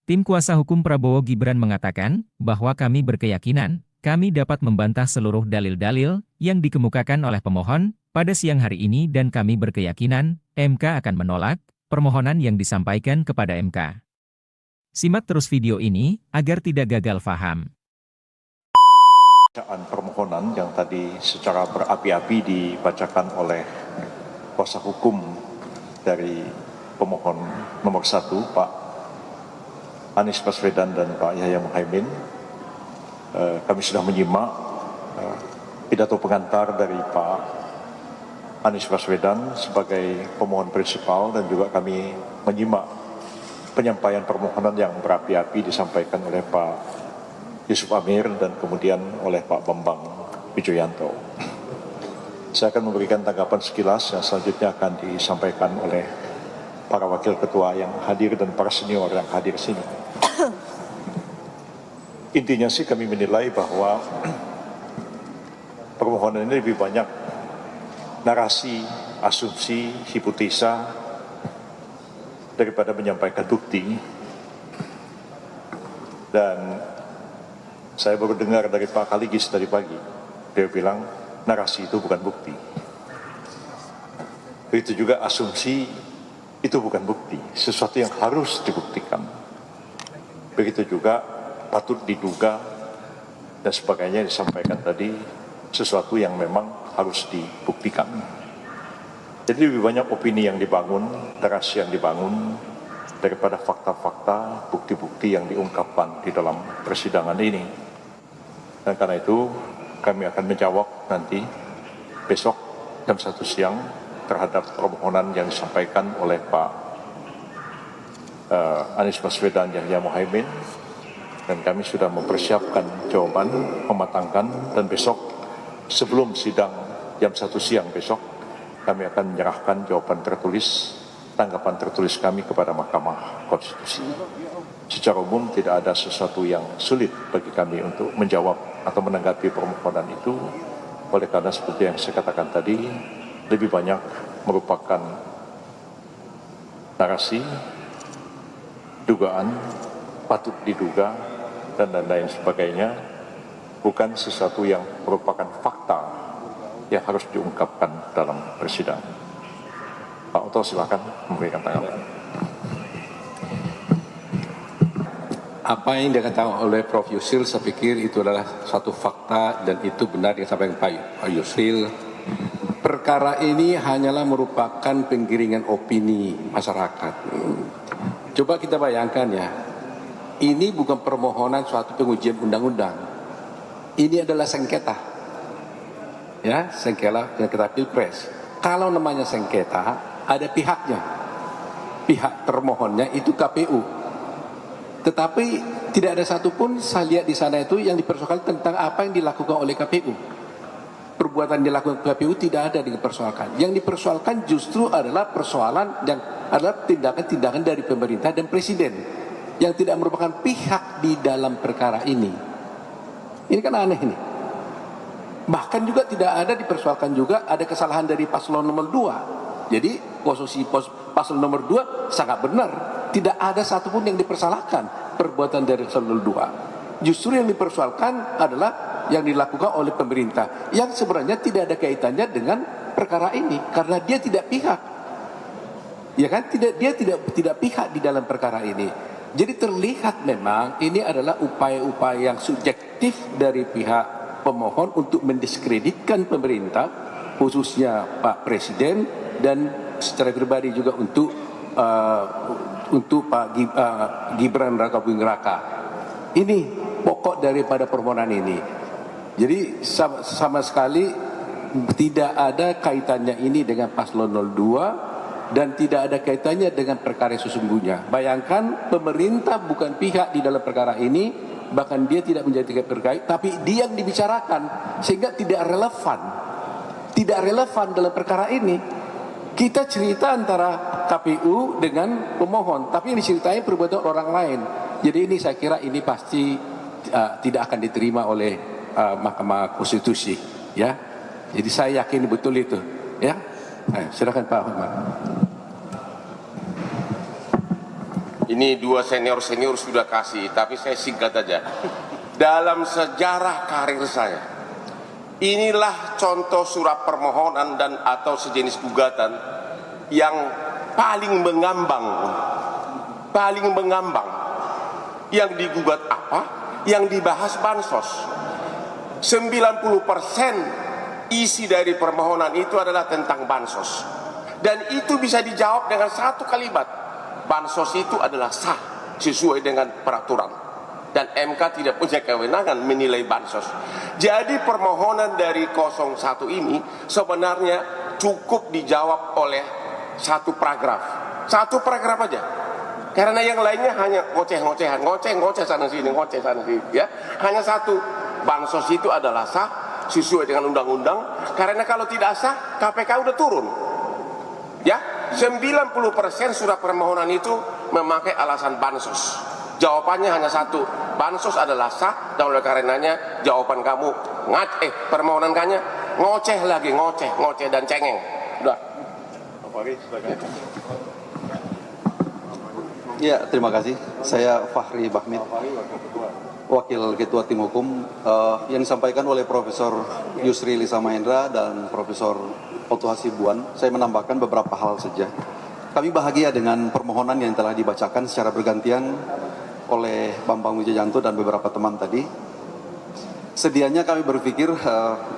Tim kuasa hukum Prabowo Gibran mengatakan bahwa kami berkeyakinan kami dapat membantah seluruh dalil-dalil yang dikemukakan oleh pemohon pada siang hari ini dan kami berkeyakinan MK akan menolak permohonan yang disampaikan kepada MK. Simak terus video ini agar tidak gagal paham. Permohonan yang tadi secara berapi-api dibacakan oleh kuasa hukum dari pemohon nomor 1, Pak Anies Baswedan dan Pak Yahya Muhaimin. Kami sudah menyimak pidato pengantar dari Pak Anies Baswedan sebagai pemohon prinsipal dan juga kami menyimak penyampaian permohonan yang berapi-api disampaikan oleh Pak Yusuf Amir dan kemudian oleh Pak Bambang Wijoyanto. Saya akan memberikan tanggapan sekilas yang selanjutnya akan disampaikan oleh para wakil ketua yang hadir dan para senior yang hadir sini. Intinya sih kami menilai bahwa permohonan ini lebih banyak narasi, asumsi, hipotesa daripada menyampaikan bukti. Dan saya baru dengar dari Pak Kaligis tadi pagi, dia bilang narasi itu bukan bukti. Begitu juga asumsi itu bukan bukti, sesuatu yang harus dibuktikan. Begitu juga patut diduga dan sebagainya disampaikan tadi, sesuatu yang memang harus dibuktikan. Jadi lebih banyak opini yang dibangun, narasi yang dibangun daripada fakta-fakta, bukti-bukti yang diungkapkan di dalam persidangan ini. Dan karena itu kami akan menjawab nanti besok jam 1 siang terhadap permohonan yang disampaikan oleh Pak Anies Baswedan dan Yahya Muhaimin. Dan kami sudah mempersiapkan jawaban, mematangkan, dan besok sebelum sidang jam 1 siang besok kami akan menyerahkan jawaban tertulis, tanggapan tertulis kami kepada Mahkamah Konstitusi. Secara umum tidak ada sesuatu yang sulit bagi kami untuk menjawab atau menanggapi permohonan itu. Oleh karena seperti yang saya katakan tadi, lebih banyak merupakan narasi, dugaan, patut diduga, dan lain-lain sebagainya, bukan sesuatu yang merupakan fakta yang harus diungkapkan dalam persidangan. Pak Oto silakan memberikan tanggapan. Apa yang dikatakan oleh Prof. Yusril, saya pikir itu adalah satu fakta dan itu benar yang disampaikan Pak Yusril. Perkara ini hanyalah merupakan penggiringan opini masyarakat. Coba kita bayangkan ya, ini bukan permohonan suatu pengujian undang-undang. Ini adalah sengketa. Ya, sengketa Pilpres. Kalau namanya sengketa, ada pihaknya. Pihak termohonnya itu KPU. Tetapi tidak ada satupun saya lihat di sana itu yang dipersoalkan tentang apa yang dilakukan oleh KPU. Perbuatan yang dilakukan KPU tidak ada dipersoalkan. Yang dipersoalkan justru adalah persoalan yang adalah tindakan-tindakan dari pemerintah dan presiden yang tidak merupakan pihak di dalam perkara ini. Ini kan aneh ini. Bahkan juga tidak ada dipersoalkan juga ada kesalahan dari paslon nomor 2. Jadi posisi paslon nomor 2 sangat benar. Tidak ada satupun yang dipersalahkan perbuatan dari paslon nomor 2. Justru yang dipersoalkan adalah yang dilakukan oleh pemerintah yang sebenarnya tidak ada kaitannya dengan perkara ini karena dia tidak pihak. Ya kan? Dia tidak pihak di dalam perkara ini. Jadi terlihat memang ini adalah upaya-upaya yang subjektif dari pihak pemohon untuk mendiskreditkan pemerintah, khususnya Pak Presiden dan secara pribadi juga untuk Pak Gibran Rakabuming Raka. Ini pokok daripada permohonan ini. Jadi sama sekali tidak ada kaitannya ini dengan paslon 02 dan tidak ada kaitannya dengan perkara sesungguhnya. Bayangkan pemerintah bukan pihak di dalam perkara ini, bahkan dia tidak menjadi terkait, tapi dia yang dibicarakan sehingga tidak relevan dalam perkara ini. Kita cerita antara KPU dengan pemohon, tapi ini ceritanya perbuatan orang lain. Jadi ini saya kira ini pasti tidak akan diterima oleh Mahkamah Konstitusi, ya. Jadi saya yakin betul itu, ya. Silakan Pak Ahmad. Ini dua senior-senior sudah kasih, tapi saya singkat aja. Dalam sejarah karir saya, inilah contoh surat permohonan dan atau sejenis gugatan yang paling mengambang. Yang digugat apa? Yang dibahas bansos. 90% isi dari permohonan itu adalah tentang bansos. Dan itu bisa dijawab dengan satu kalimat. Bansos itu adalah sah sesuai dengan peraturan. Dan MK tidak punya kewenangan menilai bansos. Jadi permohonan dari 01 ini sebenarnya cukup dijawab oleh satu paragraf. Satu paragraf aja. Karena yang lainnya hanya ngoceh-ngocehan, ngoceh sana sini, ya. Hanya satu, bansos itu adalah sah sesuai dengan undang-undang. Karena kalau tidak sah, KPK udah turun. Ya, 90% surat permohonan itu memakai alasan bansos. Jawabannya hanya satu, bansos adalah sah, dan oleh karenanya jawaban kamu permohonan kamu ngoceh lagi, ngoceh dan cengeng. Udah. Ya, terima kasih. Saya Fahri Bahmid, Wakil Ketua Tim Hukum, yang disampaikan oleh Profesor Yusri Lisa Mahendra dan Profesor Oto Hasibuan. Saya menambahkan beberapa hal saja. Kami bahagia dengan permohonan yang telah dibacakan secara bergantian oleh Bambang Wijayanto dan beberapa teman tadi. Sedianya kami berpikir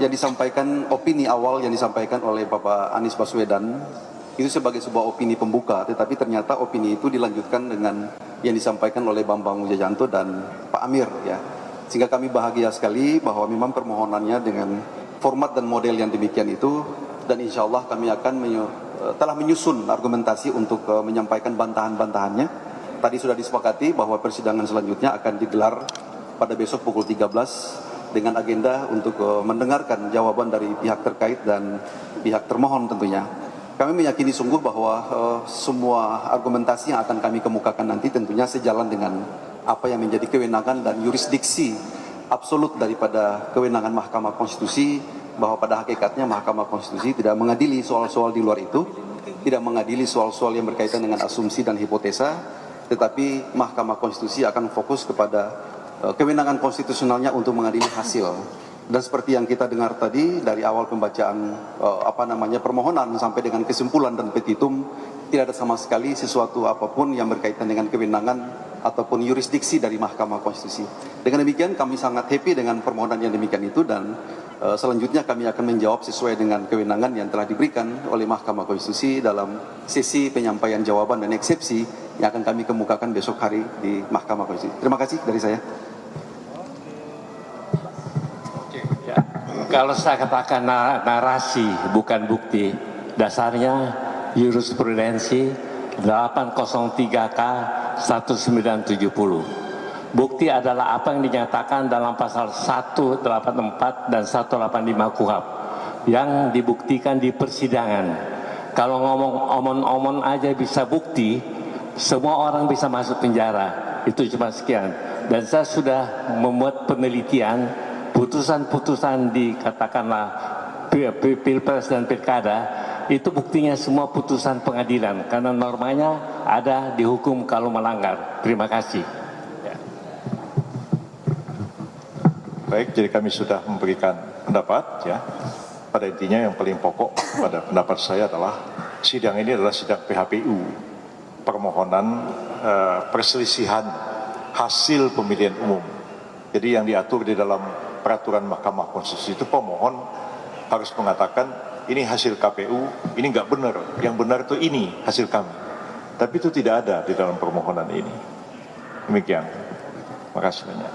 yang disampaikan, opini awal yang disampaikan oleh Bapak Anies Baswedan itu sebagai sebuah opini pembuka, tetapi ternyata opini itu dilanjutkan dengan yang disampaikan oleh Bambang Wijayanto dan Pak Amir, ya. Sehingga kami bahagia sekali bahwa memang permohonannya dengan format dan model yang demikian itu, dan insya Allah kami akan telah menyusun argumentasi untuk menyampaikan bantahan-bantahannya. Tadi sudah disepakati bahwa persidangan selanjutnya akan digelar pada besok pukul 13 dengan agenda untuk mendengarkan jawaban dari pihak terkait dan pihak termohon tentunya. Kami meyakini sungguh bahwa semua argumentasi yang akan kami kemukakan nanti tentunya sejalan dengan apa yang menjadi kewenangan dan yurisdiksi absolut daripada kewenangan Mahkamah Konstitusi, bahwa pada hakikatnya Mahkamah Konstitusi tidak mengadili soal-soal di luar itu, tidak mengadili soal-soal yang berkaitan dengan asumsi dan hipotesa, tetapi Mahkamah Konstitusi akan fokus kepada kewenangan konstitusionalnya untuk mengadili hasil. Dan seperti yang kita dengar tadi dari awal pembacaan permohonan sampai dengan kesimpulan dan petitum, tidak ada sama sekali sesuatu apapun yang berkaitan dengan kewenangan ataupun yurisdiksi dari Mahkamah Konstitusi. Dengan demikian kami sangat happy dengan permohonan yang demikian itu, dan selanjutnya kami akan menjawab sesuai dengan kewenangan yang telah diberikan oleh Mahkamah Konstitusi dalam sesi penyampaian jawaban dan eksepsi yang akan kami kemukakan besok hari di Mahkamah Konstitusi. Terima kasih dari saya. Kalau saya katakan narasi bukan bukti, dasarnya jurisprudensi 803K 1970. Bukti adalah apa yang dinyatakan dalam pasal 184 dan 185 KUHP yang dibuktikan di persidangan. Kalau ngomong omon-omon aja bisa bukti, semua orang bisa masuk penjara. Itu cuma sekian. Dan saya sudah membuat penelitian, putusan-putusan dikatakanlah Pilpres dan Pilkada, itu buktinya semua putusan pengadilan, karena normanya ada dihukum kalau melanggar. Terima kasih. Baik, jadi kami sudah memberikan pendapat, ya. Pada intinya yang paling pokok pada pendapat saya adalah sidang ini adalah sidang PHPU, permohonan perselisihan hasil pemilihan umum. Jadi yang diatur di dalam peraturan Mahkamah Konstitusi itu pemohon harus mengatakan ini hasil KPU, ini nggak benar, yang benar itu ini hasil kami. Tapi itu tidak ada di dalam permohonan ini. Demikian. Terima kasih banyak.